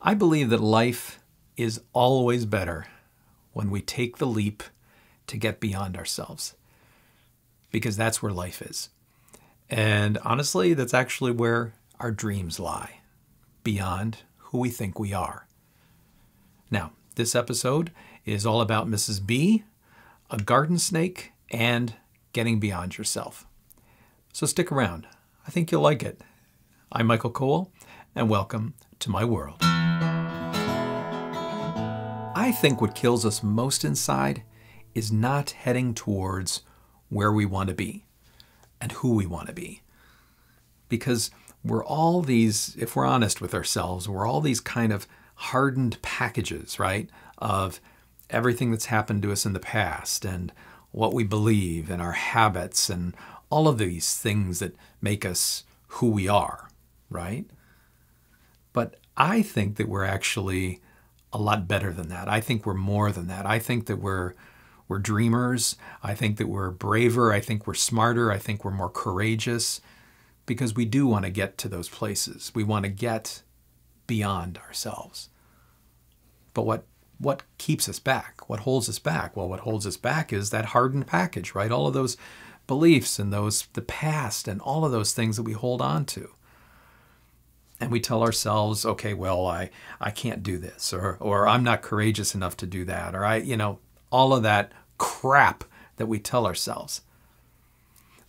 I believe that life is always better when we take the leap to get beyond ourselves, because that's where life is. And honestly, that's actually where our dreams lie, beyond who we think we are. Now, this episode is all about Mrs. B, a garden snake, and getting beyond yourself. So stick around. I think you'll like it. I'm Michael Cole, and welcome to my world. I think what kills us most inside is not heading towards where we want to be and who we want to be. Because we're all these, if we're honest with ourselves, we're all these kind of hardened packages, right? Of everything that's happened to us in the past and what we believe and our habits and all of these things that make us who we are, right? But I think that we're actually a lot better than that. I think we're more than that. I think that we're dreamers. I think that we're braver. I think we're smarter. I think we're more courageous, because we do want to get to those places. We want to get beyond ourselves. But what keeps us back? What holds us back? Well, what holds us back is that hardened package, right? All of those beliefs and the past and all of those things that we hold on to. And we tell ourselves, okay, well, I can't do this, or I'm not courageous enough to do that, or all of that crap that we tell ourselves.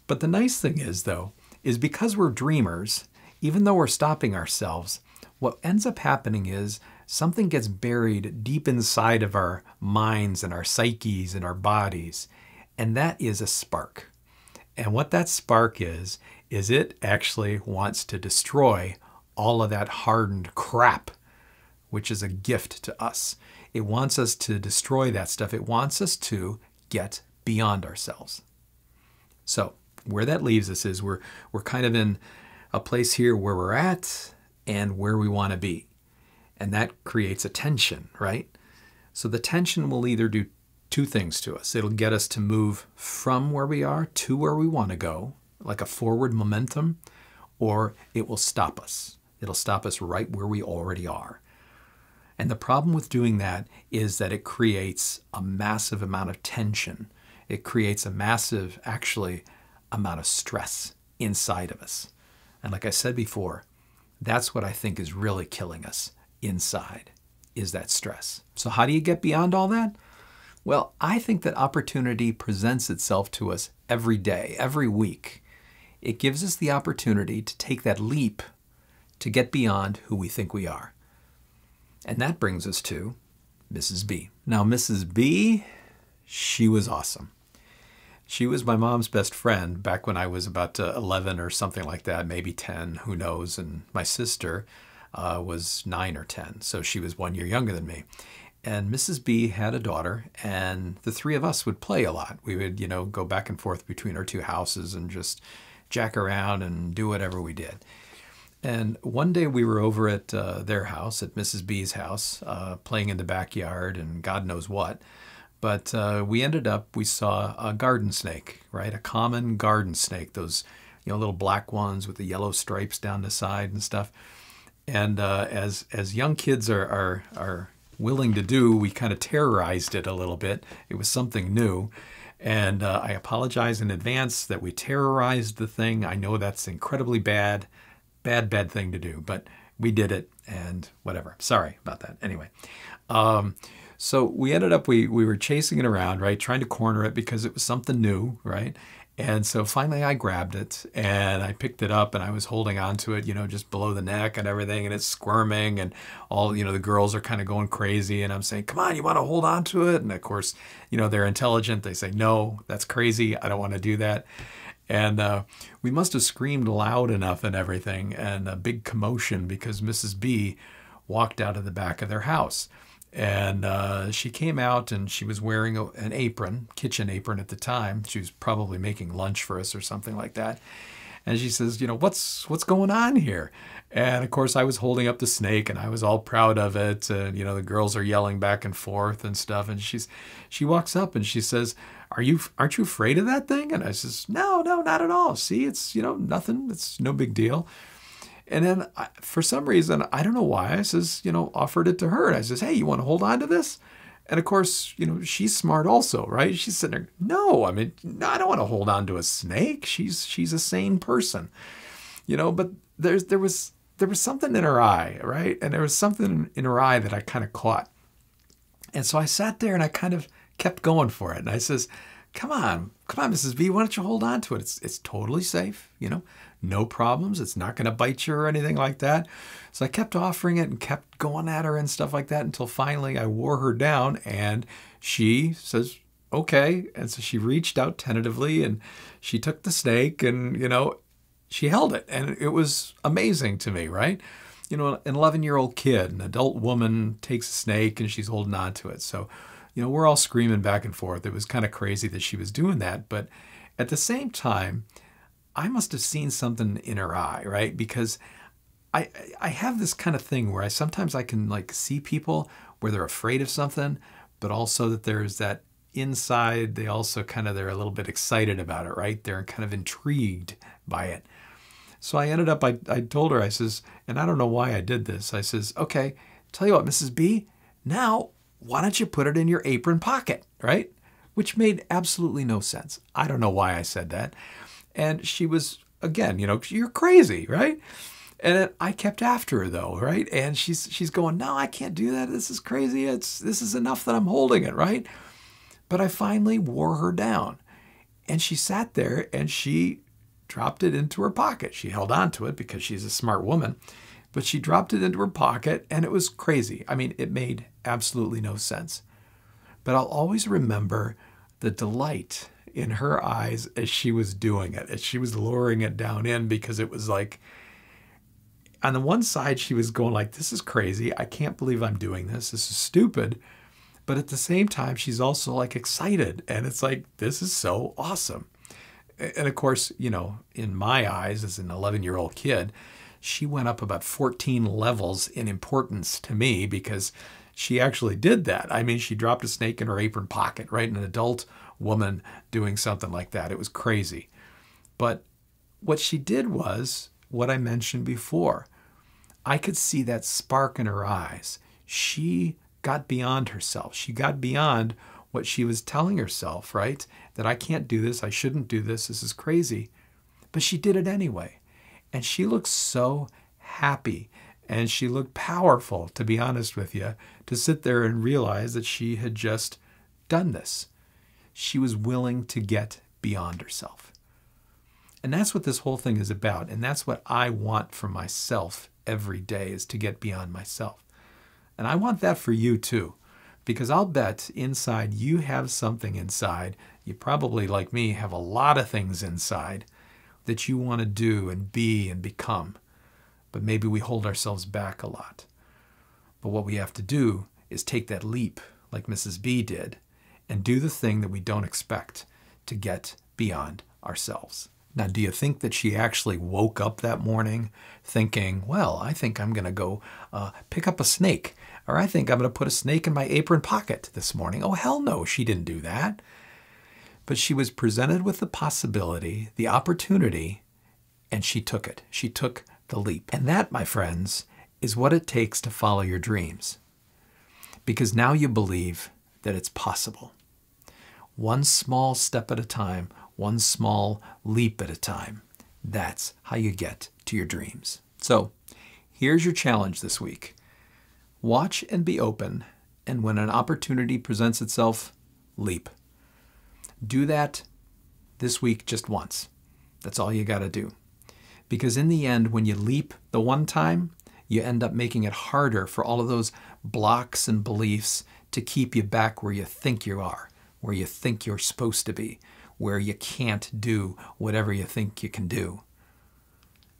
But the nice thing is, though, is because we're dreamers, even though we're stopping ourselves, what ends up happening is something gets buried deep inside of our minds and our psyches and our bodies, and that is a spark. And what that spark is it actually wants to destroy all of that hardened crap, which is a gift to us. It wants us to destroy that stuff. It wants us to get beyond ourselves. So where that leaves us is we're kind of in a place here where we're at and where we want to be. And that creates a tension, right? So the tension will either do two things to us. It'll get us to move from where we are to where we want to go, like a forward momentum, or it will stop us. It'll stop us right where we already are. And the problem with doing that is that it creates a massive amount of tension. It creates a massive, actually, amount of stress inside of us. And like I said before, that's what I think is really killing us inside, is that stress. So how do you get beyond all that? Well, I think that opportunity presents itself to us every day, every week. It gives us the opportunity to take that leap to get beyond who we think we are. And that brings us to Mrs. B. Now, Mrs. B, she was awesome. She was my mom's best friend back when I was about 11 or something like that, maybe 10, who knows. And my sister was 9 or 10, so she was 1 year younger than me. And Mrs. B had a daughter, and the three of us would play a lot. We would, go back and forth between our two houses and just jack around and do whatever we did. And one day we were over at their house, at Mrs. B's house, playing in the backyard and God knows what. But we saw a garden snake, right? A common garden snake, those little black ones with the yellow stripes down the side and stuff. And as young kids are willing to do, we kind of terrorized it a little bit. It was something new. And I apologize in advance that we terrorized the thing. I know that's incredibly bad thing to do, but we did it, and whatever. Sorry about that. Anyway, so we ended up, we were chasing it around, right? Trying to corner it because it was something new, right? And so finally I grabbed it and I picked it up and I was holding on to it, just below the neck and everything, and it's squirming and all, the girls are kind of going crazy, and I'm saying, come on, you want to hold on to it? And of course, they're intelligent. They say, no, that's crazy. I don't want to do that. And we must have screamed loud enough and everything, and a big commotion, because Mrs. B walked out of the back of their house. And she came out and she was wearing an apron, kitchen apron at the time. She was probably making lunch for us or something like that. And she says, what's going on here? And of course I was holding up the snake and I was all proud of it. And, the girls are yelling back and forth and stuff. And she walks up and she says, aren't you afraid of that thing? And I says, no, not at all. See, it's, nothing. It's no big deal. And then for some reason, I don't know why, I says, offered it to her. And I says, hey, you want to hold on to this? And of course, she's smart also, right? She's sitting there, no, I don't want to hold on to a snake. She's a sane person, but there was something in her eye, right? And there was something in her eye that I kind of caught. And so I sat there and I kind of kept going for it. And I says, come on, Mrs. B, why don't you hold on to it? It's totally safe, no problems. It's not going to bite you or anything like that. So I kept offering it and kept going at her and stuff like that until finally I wore her down and she says, okay. And so she reached out tentatively and she took the snake and, she held it. And it was amazing to me, right? An 11-year-old kid, an adult woman takes a snake and she's holding on to it. So, we're all screaming back and forth. It was kind of crazy that she was doing that. But at the same time, I must have seen something in her eye, right? Because I have this kind of thing where sometimes I can see people where they're afraid of something, but also that there's that inside, they're a little bit excited about it, right? They're kind of intrigued by it. So I ended up, I told her, I says, and I don't know why I did this. I says, okay, tell you what, Mrs. B, now why don't you put it in your apron pocket, right? Which made absolutely no sense. I don't know why I said that. And she was, again, you're crazy, right? And I kept after her though, right? And she's going, no, I can't do that. This is crazy. This is enough that I'm holding it, right? But I finally wore her down. And she sat there and she dropped it into her pocket. She held on to it because she's a smart woman, but she dropped it into her pocket and it was crazy. It made absolutely no sense. But I'll always remember the delight in her eyes as she was doing it, as she was lowering it down in, because it was like, on the one side, she was going like, this is crazy. I can't believe I'm doing this. This is stupid. But at the same time, she's also excited. And it's like, this is so awesome. And of course, in my eyes as an 11-year-old kid, she went up about 14 levels in importance to me because she actually did that. She dropped a snake in her apron pocket, right? An adult woman doing something like that. It was crazy. But what she did was what I mentioned before. I could see that spark in her eyes. She got beyond herself. She got beyond what she was telling herself, right? That I can't do this. I shouldn't do this. This is crazy. But she did it anyway. And she looked so happy. And she looked powerful, to be honest with you, to sit there and realize that she had just done this. She was willing to get beyond herself. And that's what this whole thing is about. And that's what I want for myself every day, is to get beyond myself. And I want that for you too, because I'll bet inside you have something inside. You probably, like me, have a lot of things inside that you want to do and be and become. But maybe we hold ourselves back a lot. But what we have to do is take that leap, like Mrs. B did, and do the thing that we don't expect to get beyond ourselves. Now, do you think that she actually woke up that morning thinking, well, I think I'm going to go pick up a snake, or I think I'm going to put a snake in my apron pocket this morning? Oh, hell no, she didn't do that. But she was presented with the possibility, the opportunity, and she took it. She took the leap. And that, my friends, is what it takes to follow your dreams. Because now you believe that it's possible. One small step at a time, one small leap at a time. That's how you get to your dreams. So here's your challenge this week. Watch and be open, and when an opportunity presents itself, leap. Do that this week just once. That's all you got to do. Because in the end, when you leap the one time, you end up making it harder for all of those blocks and beliefs to keep you back where you think you are, where you think you're supposed to be, where you can't do whatever you think you can do.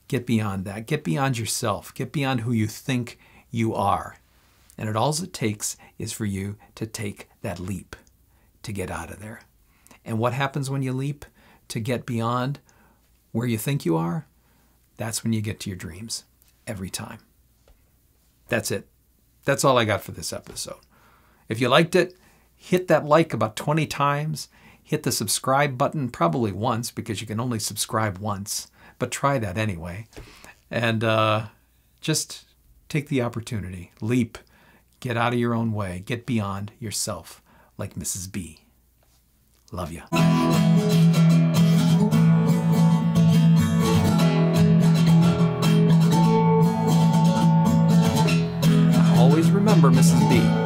Get beyond that. Get beyond yourself. Get beyond who you think you are. And all it takes is for you to take that leap to get out of there. And what happens when you leap to get beyond where you think you are? That's when you get to your dreams every time. That's it. That's all I got for this episode. If you liked it, hit that like about 20 times. Hit the subscribe button probably once, because you can only subscribe once. But try that anyway. And just take the opportunity. Leap. Get out of your own way. Get beyond yourself, like Mrs. B. Love ya. Always remember, Mrs. B.